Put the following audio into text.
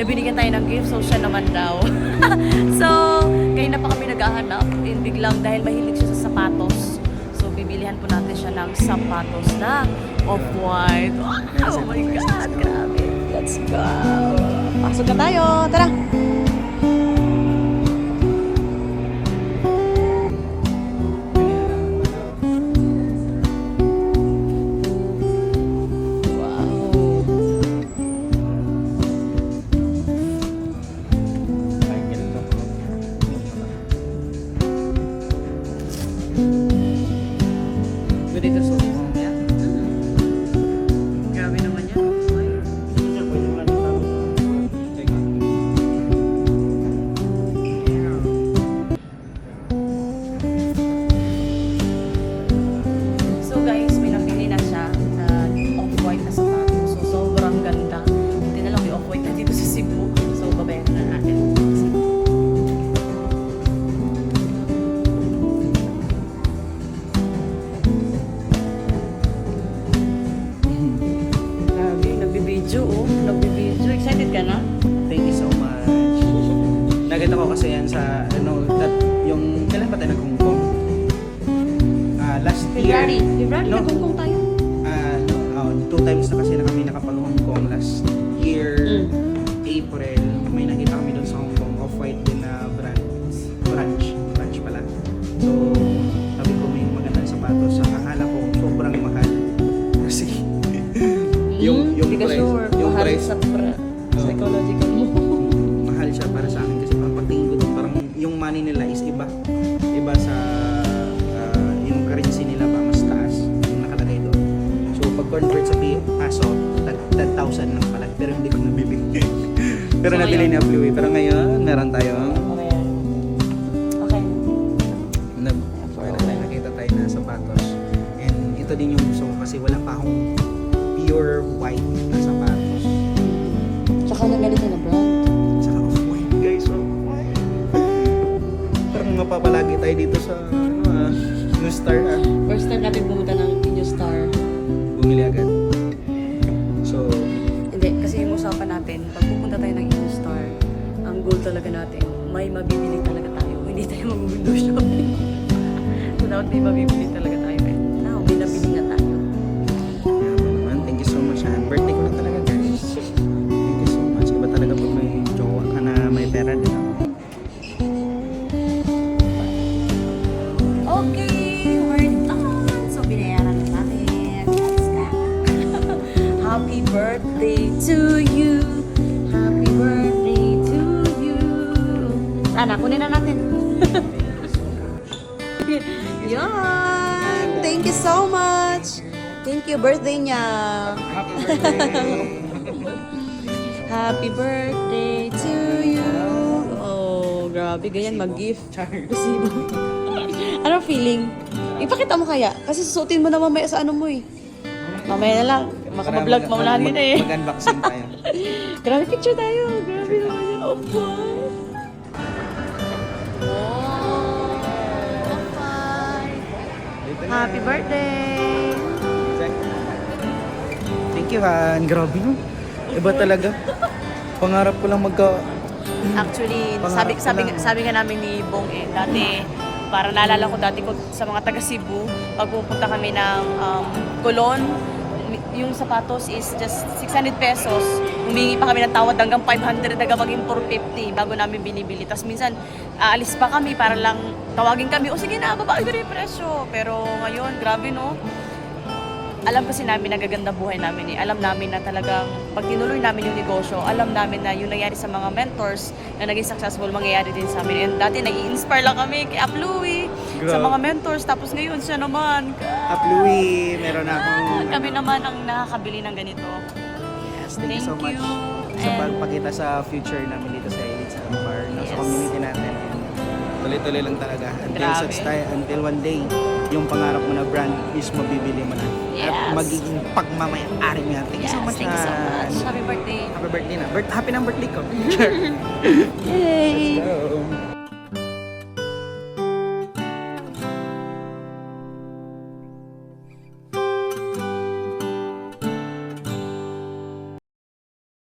binigyan tayo ng gift, so siya naman daw. So, ngayon na pa kami naghahanap, biglang dahil mahilig siya sa sapatos. So, bibilihan po natin siya ng sapatos na off-white. Oh my God, grabe. Let's go. Pasok na tayo. Tara. Excited ka na? Thank you so much. Nakita ko kasi yan sa, yung, kailan ba tayo nag-Hong Kong? Last year. February, no, nag-Hong Kong tayo? 2 times na kasi na kami nakapag-Hong Kong. Last year, April, may nakita kami dun sa Hong Kong, off-white din na branch pala. So, sabi ko may magandang sapatos. Akala ko sobrang mahal. Kasi, yung price, sure, yung mahal price, sa psychological mo. mahal siya para sa akin kasi parang pagtingin ko doon, parang yung money nila is iba sa yung currency nila pa mas taas yung nakalagay doon. So pag convert sa peso, 10,000 lang pala, pero hindi ko nabibili. Pero So, nabili ni Apluwi. Pero ngayon meron tayong Okay. nakita tayo na sapatos, and ito din yung gusto ko kasi wala pa akong pure white na sapatos. Tsaka na ganito na brand. Saka off-white guys, off-white. Parang mapapalagi tayo dito sa New Star First time natin pumunta ng New Star. bumili agad. So, Hindi, kasi yung usapan natin, pag pupunta tayo ng New Star, ang goal talaga natin, may mabibili talaga tayo. Hindi tayo mag-window shopping. Without may mabibili talaga tayo. Now, may nabili na tayo. yeah, naman, thank you so much. Birthday ko na talaga guys. Thank you so much. Iba talaga pag may jowa ka na may pera din ako. Okay, we're done. So, binayaran na natin. Let's go. Happy birthday to you. Happy birthday to you. Sana, kunin na natin. Yan. Thank you so much. Thank you, birthday niya. Happy birthday! Happy birthday to you. Oh, grabe. Ganyan mag-gift. Resibo. Anong feeling? Ipakita mo kaya? Kasi susutin mo na mamaya sa ano mo eh. Mamaya na lang. Makabablog maunahan yun eh. Mag-unboxing tayo. Grabe picture tayo. Grabe naman yun. Oh, boy. Happy birthday! Thank you, Han. Grabe no. Iba talaga. Pangarap ko lang Actually, Pangarap ko lang. sabi nga namin ni Bong dati, para naalala ko dati ko sa mga taga Cebu, pag pupunta kami ng Colon, yung sapatos is just 600 pesos. Humingi pa kami ng tawad hanggang 500, hanggang maging 450 bago namin binibili. Tapos minsan, aalis pa kami para lang tawagin kami, o sige na, babae ko na yung presyo. Pero ngayon, grabe no. Alam kasi namin nagaganda buhay namin eh. Alam namin na talagang pag tinuloy namin yung negosyo, alam namin na yung nangyari sa mga mentors na naging successful, mangyayari din sa amin. And dati nai-inspire lang kami kay Apluwi sa mga mentors. Tapos ngayon siya naman. Apluwi, meron akong Kami naman ang nakakabili ng ganito. Yes, thank you so much sa And pagpakita sa future namin dito sa Elite sa Empire, no, sa Yes. community natin. Tuloy-tuloy lang talaga until Grabe. such time, until one day yung pangarap mo na brand is mabibili mo na. Yes. At magiging pagmamayari mo yan. Thank you so much. thank you so much. Han. Happy birthday. Happy birthday na. Happy ng birthday ko. Yay! Let's go.